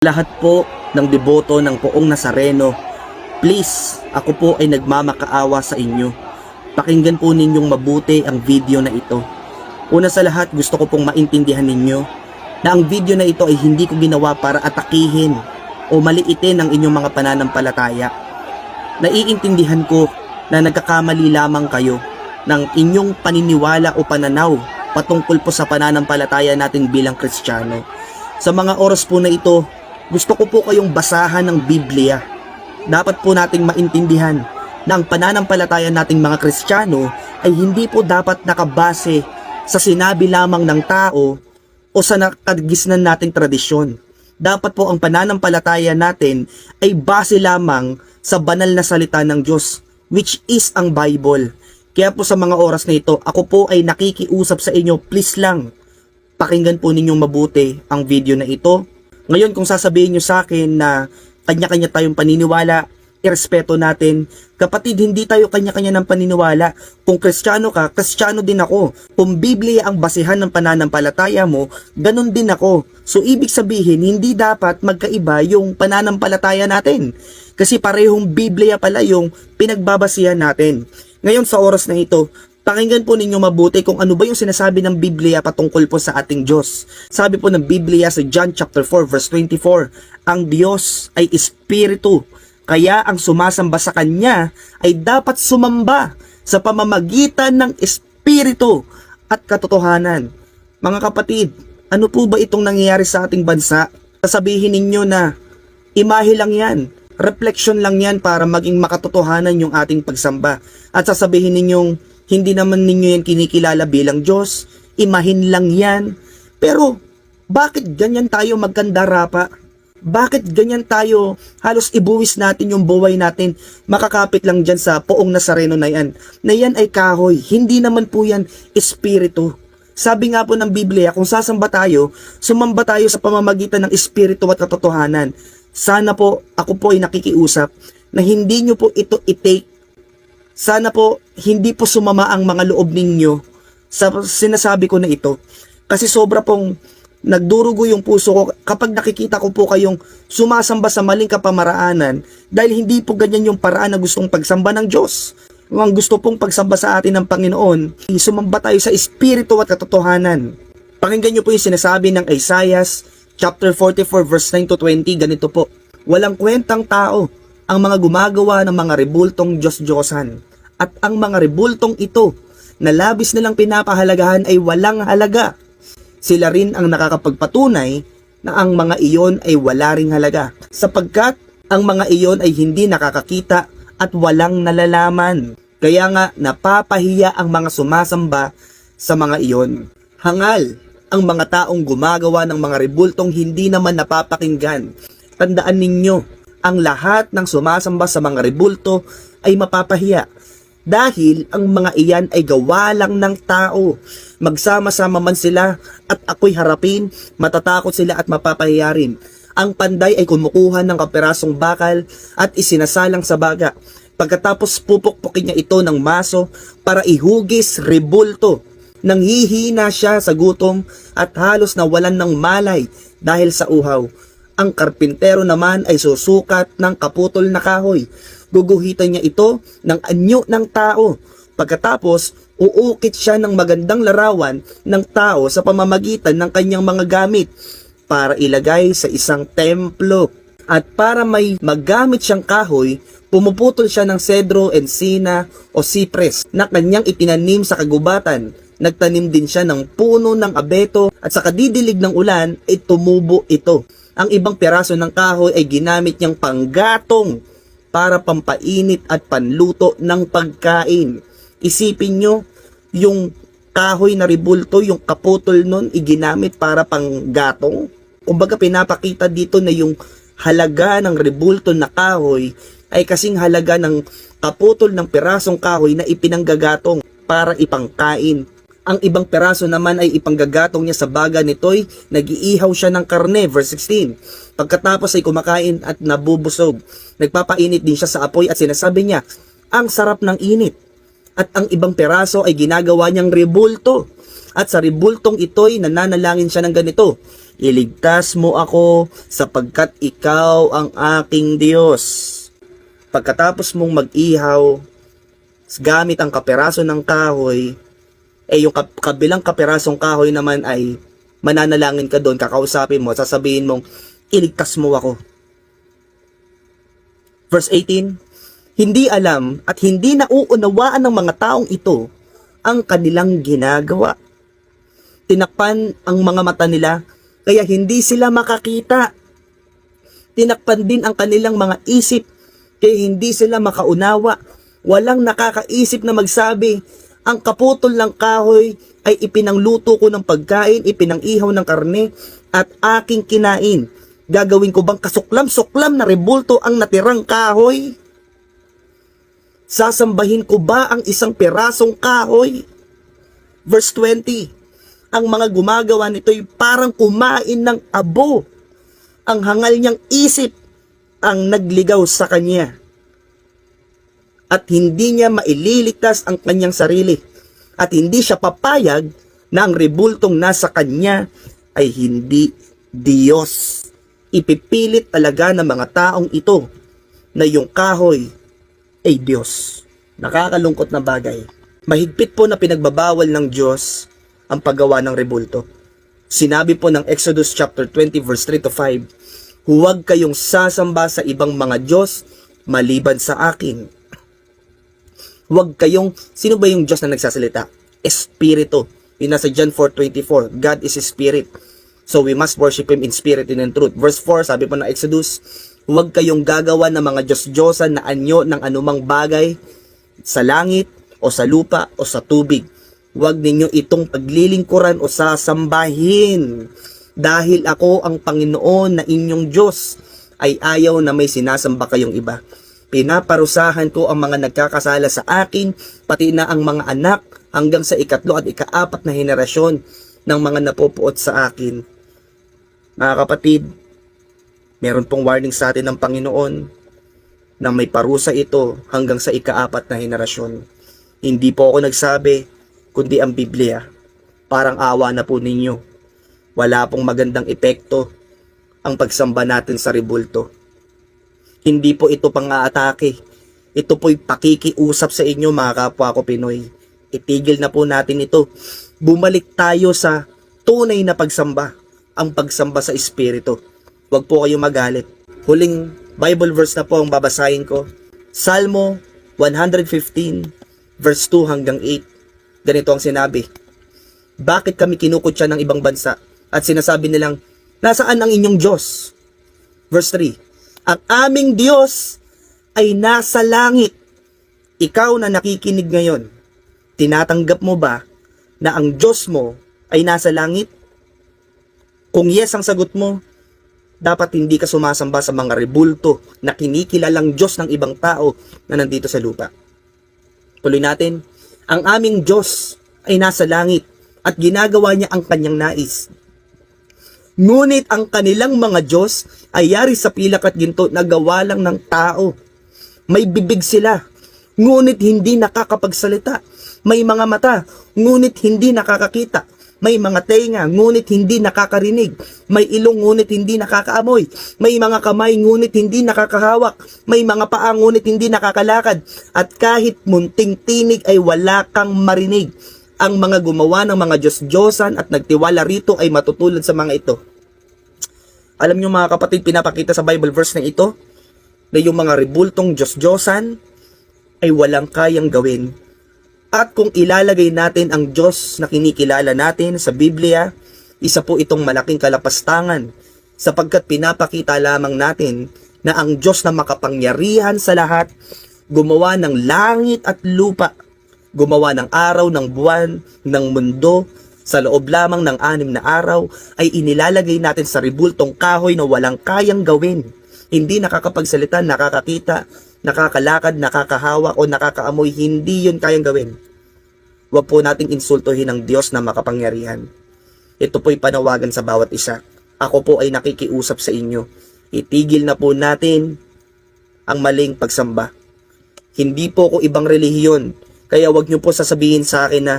Lahat po ng deboto ng Poong Nazareno, please, ako po ay nagmamakaawa sa inyo. Pakinggan po ninyong mabuti ang video na ito. Una sa lahat, gusto ko pong maintindihan ninyo na ang video na ito ay hindi ko ginawa para atakihin o maliitin ang inyong mga pananampalataya. Naiintindihan ko na nagkakamali lamang kayo ng inyong paniniwala o pananaw patungkol po sa pananampalataya natin bilang Kristiyano. Sa mga oras po na ito, gusto ko po kayong basahan ng Biblia. Dapat po nating maintindihan na ang pananampalataya nating mga Kristiyano ay hindi po dapat nakabase sa sinabi lamang ng tao o sa nakagisnan nating tradisyon. Dapat po ang pananampalataya natin ay base lamang sa banal na salita ng Diyos, which is ang Bible. Kaya po sa mga oras na ito, ako po ay nakikiusap sa inyo, please lang, pakinggan po ninyong mabuti ang video na ito. Ngayon, kung sasabihin nyo sa akin na kanya-kanya tayong paniniwala, irespeto natin. Kapatid, hindi tayo kanya-kanya ng paniniwala. Kung Kristiyano ka, Kristiyano din ako. Kung Biblia ang basehan ng pananampalataya mo, ganun din ako. So, ibig sabihin, hindi dapat magkaiba yung pananampalataya natin. Kasi parehong Biblia pala yung pinagbabasihan natin. Ngayon, sa oras na ito, pakinggan po ninyo mabuti kung ano ba yung sinasabi ng Biblia patungkol po sa ating Diyos. Sabi po ng Biblia sa John chapter 4 verse 24, ang Diyos ay Espiritu, kaya ang sumasamba sa Kanya ay dapat sumamba sa pamamagitan ng Espiritu at katotohanan. Mga kapatid, ano po ba itong nangyayari sa ating bansa? Sasabihin ninyo na imahe lang yan, reflection lang yan para maging makatotohanan yung ating pagsamba. At sasabihin ninyong hindi naman ninyo yan kinikilala bilang Diyos, imahin lang yan. Pero, bakit ganyan tayo magkandarapa? Bakit ganyan tayo halos ibuwis natin yung buhay natin? Makakapit lang dyan sa Poong Nazareno na yan ay kahoy. Hindi naman po yan espiritu. Sabi nga po ng Biblia, kung sasamba tayo, sumamba tayo sa pamamagitan ng espiritu at katotohanan. Sana po, ako po ay nakikiusap na hindi nyo po ito i-take. Sana po, hindi po sumama ang mga loob ninyo sa sinasabi ko na ito. Kasi sobra pong nagdurugo yung puso ko kapag nakikita ko po kayong sumasamba sa maling kapamaraanan dahil hindi po ganyan yung paraan na gustong pagsamba ng Diyos. Ang gusto pong pagsamba sa atin ng Panginoon, sumamba tayo sa Espiritu at katotohanan. Pakinggan nyo po yung sinasabi ng Isaiah chapter 44 verse 9 to 20, ganito po. Walang kwentang tao ang mga gumagawa ng mga rebultong Diyos-Diyosan. At ang mga rebultong ito na labis nilang pinapahalagahan ay walang halaga. Sila rin ang nakakapagpatunay na ang mga iyon ay wala ring halaga. Sapagkat ang mga iyon ay hindi nakakakita at walang nalalaman. Kaya nga napapahiya ang mga sumasamba sa mga iyon. Hangal ang mga taong gumagawa ng mga rebultong hindi naman napapakinggan. Tandaan ninyo, ang lahat ng sumasamba sa mga rebulto ay mapapahiya. Dahil ang mga iyan ay gawa lang ng tao. Magsama-sama man sila at ako'y harapin, matatakot sila at mapapahiya rin. Ang panday ay kumukuha ng kapirasong bakal at isinasalang sa baga. Pagkatapos pupukpukin niya ito ng maso para ihugis rebulto. Nanghihina siya sa gutom at halos nawalan ng malay dahil sa uhaw. Ang karpintero naman ay susukat ng kaputol na kahoy. Guguhitan niya ito ng anyo ng tao. Pagkatapos, uukit siya ng magandang larawan ng tao sa pamamagitan ng kanyang mga gamit para ilagay sa isang templo. At para may magamit siyang kahoy, pumuputol siya ng cedro, encina o cypress na kanyang itinanim sa kagubatan. Nagtanim din siya ng puno ng abeto at sa kadidilig ng ulan ay tumubo ito. Ang ibang piraso ng kahoy ay ginamit niyang panggatong para pampainit at panluto ng pagkain. Isipin nyo, yung kahoy na rebulto, yung kaputol nun, iginamit para panggatong. Kumbaga pinapakita dito na yung halaga ng rebulto na kahoy ay kasing halaga ng kaputol ng pirasong kahoy na ipinanggagatong para ipangkain. Ang ibang peraso naman ay ipanggagatong niya sa baga nito'y nag-iihaw siya ng karne, verse 16. Pagkatapos ay kumakain at nabubusog. Nagpapainit din siya sa apoy at sinasabi niya, ang sarap ng init. At ang ibang peraso ay ginagawa niyang rebulto. At sa rebultong ito'y nananalangin siya ng ganito, Iligtas mo ako sapagkat ikaw ang aking Diyos. Pagkatapos mong mag-ihaw, gamit ang kaperaso ng kahoy, yung kabilang kaperasong kahoy naman ay mananalangin ka doon, kakausapin mo, sasabihin mong, iligtas mo ako. Verse 18, hindi alam at hindi nauunawaan ng mga taong ito ang kanilang ginagawa. Tinakpan ang mga mata nila, kaya hindi sila makakita. Tinakpan din ang kanilang mga isip, kaya hindi sila makaunawa. Walang nakakaisip na magsabi, ang kaputol ng kahoy ay ipinangluto ko ng pagkain, ipinangihaw ng karne, at aking kinain. Gagawin ko bang kasuklam-suklam na rebulto ang natirang kahoy? Sasambahin ko ba ang isang pirasong kahoy? Verse 20, ang mga gumagawa nito'y parang kumain ng abo. Ang hangal niyang isip ang nagligaw sa kanya. At hindi niya maililigtas ang kanyang sarili. At hindi siya papayag na ang rebultong nasa kanya ay hindi Diyos. Ipipilit talaga ng mga taong ito na yung kahoy ay Diyos. Nakakalungkot na bagay. Mahigpit po na pinagbabawal ng Diyos ang paggawa ng rebulto. Sinabi po ng Exodus chapter 20 verse 3 to 5, huwag kayong sasamba sa ibang mga Diyos maliban sa akin. Huwag kayong, sino ba yung Diyos na nagsasalita? Espiritu. Yun nasa John 4:24, God is a spirit. So we must worship Him in spirit and in truth. Verse 4, sabi po ng Exodus, huwag kayong gagawa ng mga Diyos-Diyosan na anyo ng anumang bagay sa langit o sa lupa o sa tubig. Huwag ninyo itong paglilingkuran o sasambahin. Dahil ako ang Panginoon na inyong Diyos, ay ayaw na may sinasamba kayong iba. Pinaparusahan ko ang mga nagkakasala sa akin, pati na ang mga anak hanggang sa ikatlo at ikaapat na henerasyon ng mga napupuot sa akin. Mga kapatid, meron pong warning sa atin ng Panginoon na may parusa ito hanggang sa ikaapat na henerasyon. Hindi po ako nagsabi, kundi ang Biblia. Parang awa na po ninyo. Wala pong magandang epekto ang pagsamba natin sa rebulto. Hindi po ito pang-aatake. Ito po'y pakikiusap sa inyo mga kapwa ko Pinoy. Itigil na po natin ito. Bumalik tayo sa tunay na pagsamba. Ang pagsamba sa Espiritu. Huwag po kayong magalit. Huling Bible verse na po ang babasahin ko. Salmo 115 verse 2 hanggang 8. Ganito ang sinabi. Bakit kami kinukutya ng ibang bansa at sinasabi nilang, nasaan ang inyong Diyos? Verse 3. Ang aming Diyos ay nasa langit. Ikaw na nakikinig ngayon, tinatanggap mo ba na ang Diyos mo ay nasa langit? Kung yes ang sagot mo, dapat hindi ka sumasamba sa mga rebulto na kinikilalang Diyos ng ibang tao na nandito sa lupa. Tuloy natin, ang aming Diyos ay nasa langit at ginagawa niya ang kanyang nais. Ngunit ang kanilang mga Diyos ay yari sa pilak at ginto na gawa lang ng tao. May bibig sila, ngunit hindi nakakapagsalita. May mga mata, ngunit hindi nakakakita. May mga tenga, ngunit hindi nakakarinig. May ilong, ngunit hindi nakakaamoy. May mga kamay, ngunit hindi nakakahawak. May mga paa, ngunit hindi nakakalakad. At kahit munting tinig ay wala kang marinig. Ang mga gumawa ng mga Diyos-Diyosan at nagtiwala rito ay matutulad sa mga ito. Alam niyo mga kapatid, pinapakita sa Bible verse na ito na yung mga rebultong Diyos-Diyosan ay walang kayang gawin. At kung ilalagay natin ang Diyos na kinikilala natin sa Biblia, isa po itong malaking kalapastangan sapagkat pinapakita lamang natin na ang Diyos na makapangyarihan sa lahat, gumawa ng langit at lupa, gumawa ng araw, ng buwan, ng mundo, sa loob lamang ng 6 na araw, ay inilalagay natin sa rebultong kahoy na walang kayang gawin. Hindi nakakapagsalita, nakakakita, nakakalakad, nakakahawak o nakakaamoy, hindi yun kayang gawin. Huwag po nating insultuhin ang Diyos na makapangyarihan. Ito po'y panawagan sa bawat isa. Ako po ay nakikiusap sa inyo. Itigil na po natin ang maling pagsamba. Hindi po ko ibang relihiyon, kaya huwag niyo po sasabihin sa akin na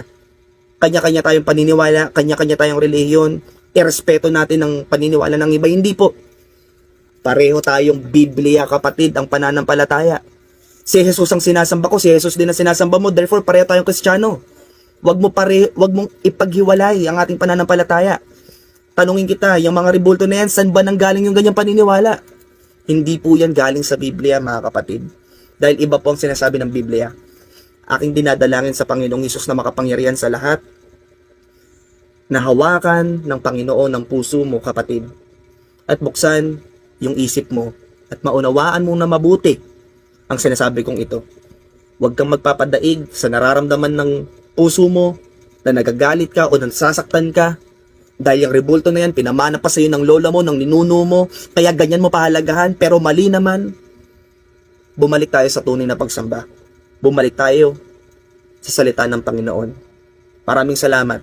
kanya-kanya tayong paniniwala, kanya-kanya tayong relihiyon, irespeto natin ang paniniwala ng iba. Hindi po. Pareho tayong Biblia, kapatid, ang pananampalataya. Si Jesus ang sinasamba ko, si Jesus din ang sinasamba mo, therefore pareho tayong Kristiyano. Wag mong ipaghiwalay ang ating pananampalataya. Tanungin kita, yung mga rebulto na yan, saan ba nanggaling yung ganyang paniniwala? Hindi po yan galing sa Biblia, mga kapatid. Dahil iba po ang sinasabi ng Biblia. Aking dinadalangin sa Panginoong Hesus na makapangyarihan sa lahat, na hawakan ng Panginoon ang puso mo, kapatid, at buksan yung isip mo, at maunawaan mo na mabuti ang sinasabi kong ito. Huwag kang magpapadaig sa nararamdaman ng puso mo na nagagalit ka o nasasaktan ka dahil yung rebulto na yan, pinamana pa sa iyo ng lola mo, ng ninuno mo, kaya ganyan mo pahalagahan, pero mali naman. Bumalik tayo sa tunay na pagsamba. Bumalik tayo sa salita ng Panginoon. Maraming salamat.